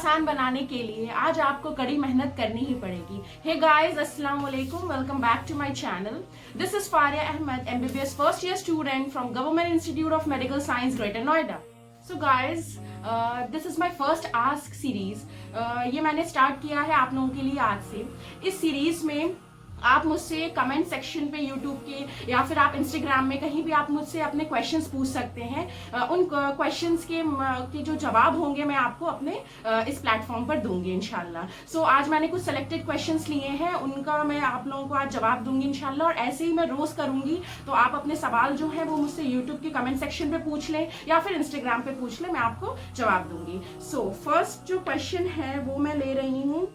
आसान बनाने के लिए आज आपको कड़ी मेहनत करनी ही पड़ेगी। हे गाइस, अस्सलाम वालेकुम, welcome back to my channel. This is Faria Ahmed, MBBS first year student from government institute of medical science, greater Noida. So guys, this is my first ask series. ये मैंने स्टार्ट किया है आप लोगों के लिए आज से। इस सीरीज में आप मुझसे कमेंट सेक्शन पे यूट्यूब के या फिर आप इंस्टाग्राम में कहीं भी आप मुझसे अपने क्वेश्चंस पूछ सकते हैं। उन क्वेश्चंस के जो जवाब होंगे मैं आपको अपने इस प्लेटफॉर्म पर दूंगी इंशाल्लाह। सो आज मैंने कुछ सेलेक्टेड क्वेश्चंस लिए हैं, उनका मैं आप लोगों को आज जवाब दूंगी इंशाल्लाह। और ऐसे ही मैं रोज करूंगी, तो आप अपने सवाल जो है वो मुझसे यूट्यूब के कमेंट सेक्शन पे पूछ लें या फिर इंस्टाग्राम पे पूछ लें, मैं आपको जवाब दूंगी। सो फर्स्ट जो क्वेश्चन है वो मैं ले रही हूँ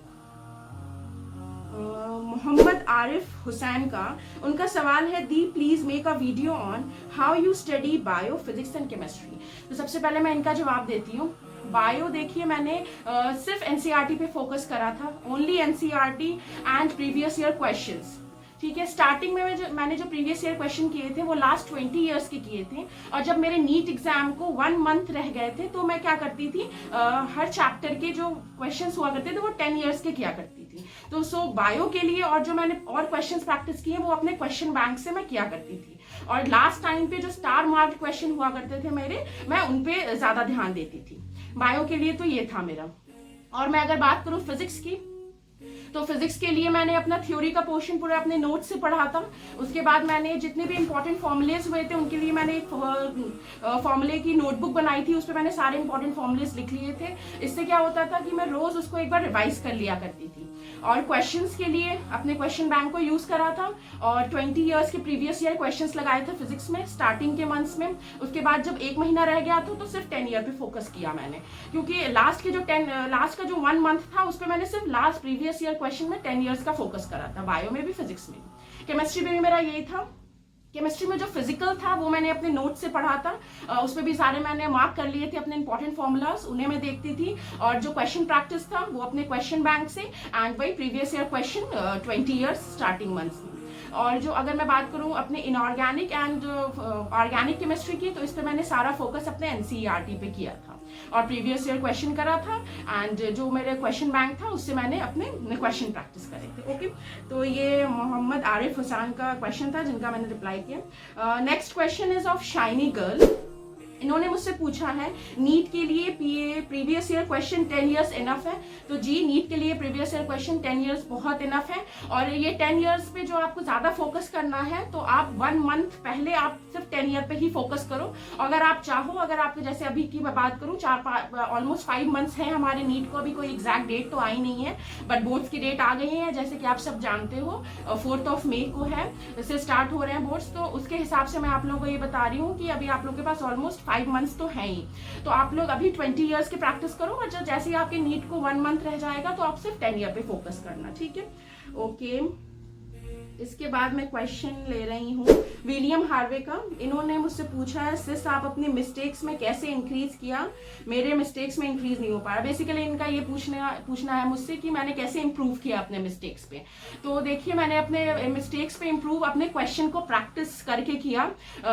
मोहम्मद आरिफ हुसैन का। उनका सवाल है, दी please make a video on how you study bio, physics and chemistry. तो सबसे पहले मैं इनका जवाब देती हूँ। बायो देखिए, मैंने सिर्फ एनसीईआरटी पे फोकस करा था, only NCERT and previous year questions. ठीक है, स्टार्टिंग में मैंने जो प्रीवियस ईयर क्वेश्चन किए थे वो लास्ट 20 ईयर्स के किए थे। और जब मेरे नीट एग्जाम को 1 मंथ रह गए थे तो मैं क्या करती थी, हर चैप्टर के जो क्वेश्चंस हुआ करते थे वो 10 ईयर्स के किया करती थी। तो सो बायो के लिए और जो मैंने और क्वेश्चंस प्रैक्टिस किए वो अपने क्वेश्चन बैंक से मैं किया करती थी। और लास्ट टाइम पे जो स्टार मार्क्ड क्वेश्चन हुआ करते थे मेरे, मैं उन पे ज्यादा ध्यान देती थी। बायो के लिए तो ये था मेरा। और मैं अगर बात करूं फिजिक्स की, तो फिजिक्स के लिए मैंने अपना थ्योरी का पोर्शन पूरा अपने नोट से पढ़ा था। उसके बाद मैंने जितने भी इंपॉर्टेंट फॉर्मुलेज हुए थे उनके लिए मैंने एक फॉर्मूले की नोटबुक बनाई थी, उस पर मैंने सारे इंपॉर्टेंट फॉर्मुलेज लिख लिए थे। इससे क्या होता था कि मैं रोज उसको एक बार रिवाइज कर लिया करती थी। और क्वेश्चंस के लिए अपने क्वेश्चन बैंक को यूज करा था और 20 ईयर्स के प्रीवियस ईयर क्वेश्चंस लगाए थे फिजिक्स में स्टार्टिंग के मंथ्स में। उसके बाद जब 1 महीना रह गया था तो सिर्फ 10 ईयर पे फोकस किया मैंने, क्योंकि लास्ट का जो 1 मंथ था उस पर मैंने सिर्फ लास्ट प्रीवियस ईयर क्वेश्चन में 10 ईयर्स का फोकस करा था, बायो में भी फिजिक्स में भी। केमिस्ट्री में भी मेरा यही था। केमिस्ट्री में जो फिजिकल था वो मैंने अपने नोट से पढ़ा था, उसमें भी सारे मैंने मार्क कर लिए थे अपने इंपॉर्टेंट फॉर्मूलाज, उन्हें मैं देखती थी। और जो क्वेश्चन प्रैक्टिस था वो अपने क्वेश्चन बैंक से एंड वही previous year question 20 years starting months में। और जो अगर मैं बात करूं अपने इनऑर्गेनिक एंड ऑर्गेनिक केमिस्ट्री की, तो इस पे मैंने सारा फोकस अपने एनसीईआरटी पे किया था और प्रीवियस ईयर क्वेश्चन करा था एंड जो मेरे क्वेश्चन बैंक था उससे मैंने अपने क्वेश्चन प्रैक्टिस करे थे। ओके, तो ये मोहम्मद आरिफ हुसैन का क्वेश्चन था जिनका मैंने रिप्लाई किया। Next question is of shiny girl. इन्होंने मुझसे पूछा है, नीट के लिए previous year question 10 years enough है? तो जी, नीट के लिए प्रीवियस ईयर क्वेश्चन 10 ईयर्स बहुत इनफ है। और ये 10 ईयर्स पे जो आपको ज्यादा फोकस करना है तो आप 1 मंथ पहले आप सिर्फ 10 ईयर पे ही फोकस करो। अगर आप चाहो, अगर आपको जैसे अभी की मैं बात करूं, ऑलमोस्ट 5 मंथ्स है हमारे नीट को, अभी कोई एग्जैक्ट डेट तो आई नहीं है, बट बोर्ड्स की डेट आ गई है जैसे कि आप सब जानते हो, 4 मई को है, इससे स्टार्ट हो रहे हैं बोर्ड्स। तो उसके हिसाब से मैं आप लोगों को ये बता रही हूँ कि अभी आप लोगों के पास ऑलमोस्ट 5 मंथ्स तो है ही। तो आप लोग अभी 20 ईयर्स की प्रैक्टिस करो और जैसे ही आपके नीट को 1 मंथ रह जाएगा तो आप सिर्फ 10 ईयर पे फोकस करना, ठीक है? ओके, इसके बाद मैं क्वेश्चन ले रही हूँ विलियम हार्वे का। इन्होंने मुझसे पूछा है, सिस आप अपने मिस्टेक्स में कैसे इंक्रीज किया? मेरे मिस्टेक्स में इंक्रीज नहीं हो पाया। बेसिकली इनका ये पूछना है मुझसे कि मैंने कैसे इंप्रूव किया अपने मिस्टेक्स पे। तो देखिए, मैंने अपने मिस्टेक्स पे इंप्रूव अपने क्वेश्चन को प्रैक्टिस करके किया।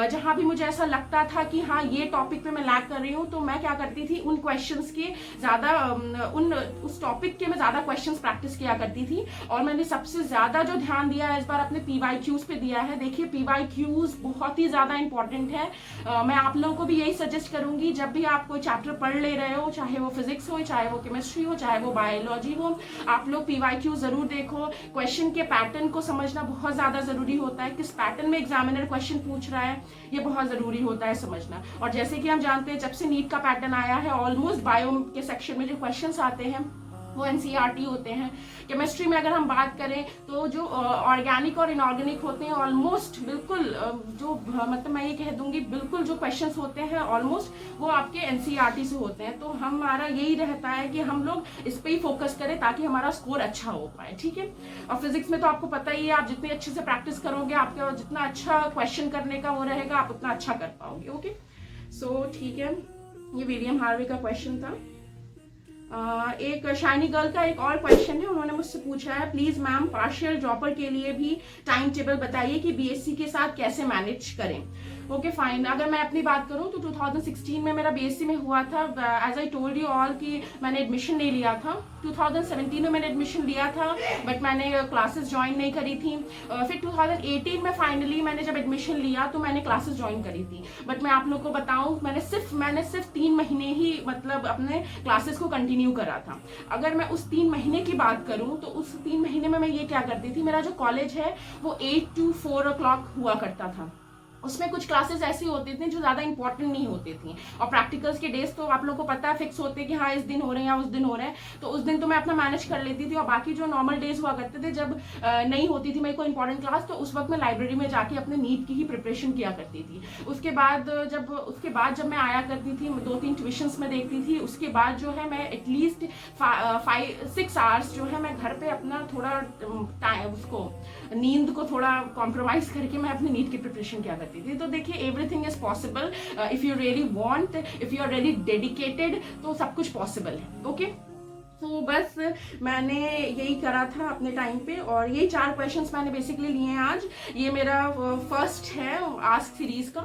जहां भी मुझे ऐसा लगता था कि हाँ ये टॉपिक पे मैं लैग कर रही हूँ, तो मैं क्या करती थी, उन क्वेश्चंस के ज्यादा उस टॉपिक के मैं ज्यादा क्वेश्चंस प्रैक्टिस किया करती थी। और मैंने सबसे ज्यादा जो ध्यान दिया है इस बार अपने PYQs पे दिया है। देखिए, PYQs बहुत ही ज्यादा इंपॉर्टेंट है। मैं आप लोगों को भी यही सजेस्ट करूंगी, जब भी आप कोई चैप्टर पढ़ ले रहे हो, चाहे वो फिजिक्स हो, चाहे वो केमिस्ट्री हो, चाहे वो बायोलॉजी हो, आप लोग PYQ जरूर देखो। क्वेश्चन के पैटर्न को समझना बहुत ज्यादा जरूरी होता है, किस पैटर्न में एग्जामिनर क्वेश्चन पूछ रहा है ये बहुत जरूरी होता है समझना। और जैसे कि हम जानते हैं, जब से नीट का पैटर्न आया है, ऑलमोस्ट बायो के सेक्शन में जो क्वेश्चन आते हैं वो एनसीईआरटी होते हैं। केमिस्ट्री में अगर हम बात करें तो जो ऑर्गेनिक और इनऑर्गेनिक होते हैं ऑलमोस्ट बिल्कुल जो मतलब मैं ये कह दूंगी बिल्कुल जो क्वेश्चंस होते हैं ऑलमोस्ट वो आपके एनसीईआरटी से होते हैं। तो हमारा यही रहता है कि हम लोग इस पे ही फोकस करें ताकि हमारा स्कोर अच्छा हो पाए, ठीक है? और फिजिक्स में तो आपको पता ही है, आप जितनी अच्छे से प्रैक्टिस करोगे, आपका जितना अच्छा क्वेश्चन करने का वो रहेगा, आप उतना अच्छा कर पाओगे। ओके, सो ठीक है, ये विलियम हार्वे का क्वेश्चन था। एक शाइनी गर्ल का एक और क्वेश्चन है, उन्होंने मुझसे पूछा है, प्लीज मैम पार्शियल ड्रॉपर के लिए भी टाइम टेबल बताइए कि बीएससी के साथ कैसे मैनेज करें। Okay fine. अगर मैं अपनी बात करूं तो 2016 में मेरा बीएससी में हुआ था। As I told you all कि मैंने एडमिशन नहीं लिया था। 2017 में मैंने एडमिशन लिया था बट मैंने क्लासेस ज्वाइन नहीं करी थी। फिर 2018 में फाइनली मैंने जब एडमिशन लिया तो मैंने क्लासेस ज्वाइन करी थी। बट मैं आप लोग को बताऊं मैंने सिर्फ 3 महीने ही मतलब अपने क्लासेस को कंटिन्यू करा था। अगर मैं उस 3 महीने की बात करूं तो उस 3 महीने में मैं ये क्या करती थी, मेरा जो कॉलेज है वो 8 to 4 o'clock हुआ करता था। उसमें कुछ क्लासेस ऐसी होती थी जो ज़्यादा इंपॉर्टेंट नहीं होती थी और प्रैक्टिकल्स के डेज तो आप लोगों को पता है फिक्स होते हैं कि हाँ इस दिन हो रहे हैं या उस दिन हो रहे हैं, तो उस दिन तो मैं अपना मैनेज कर लेती थी। और बाकी जो नॉर्मल डेज हुआ करते थे जब नहीं होती थी मेरे को इंपॉर्टेंट क्लास, तो उस वक्त मैं लाइब्रेरी में जाके अपने नीट की ही प्रिपरेशन किया करती थी। उसके बाद जब मैं आया करती थी 2-3 ट्यूशंस में देखती थी। उसके बाद जो है मैं एटलीस्ट 5-6 आवर्स जो है मैं घर पे अपना थोड़ा टाइम उसको नींद को थोड़ा कॉम्प्रोमाइज करके मैं अपनी नीट की प्रिपरेशन किया करती थी। तो देखिए everything is possible if you really want, if you are really dedicated, तो सब कुछ पॉसिबल है। ओके तो बस मैंने यही करा था अपने टाइम पे और यही 4 क्वेश्चंस मैंने बेसिकली लिए हैं आज। ये मेरा फर्स्ट है आस्क सीरीज का,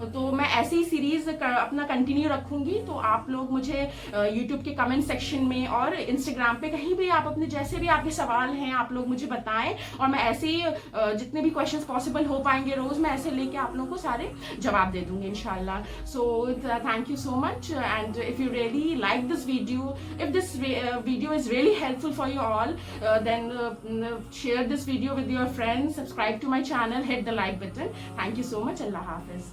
तो मैं ऐसी ही सीरीज अपना कंटिन्यू रखूंगी। तो आप लोग मुझे यूट्यूब के कमेंट सेक्शन में और इंस्टाग्राम पे कहीं भी आप अपने जैसे भी आपके सवाल हैं आप लोग मुझे बताएं और मैं ऐसे ही जितने भी क्वेश्चंस पॉसिबल हो पाएंगे रोज मैं ऐसे लेके आप लोगों को सारे जवाब दे दूंगी इंशाल्लाह। So thank you so much and if you really like this video, if this video is really helpful for you all, then share this video with your friends, subscribe to my channel, hit the like button. Thank you so much. Allah Hafiz.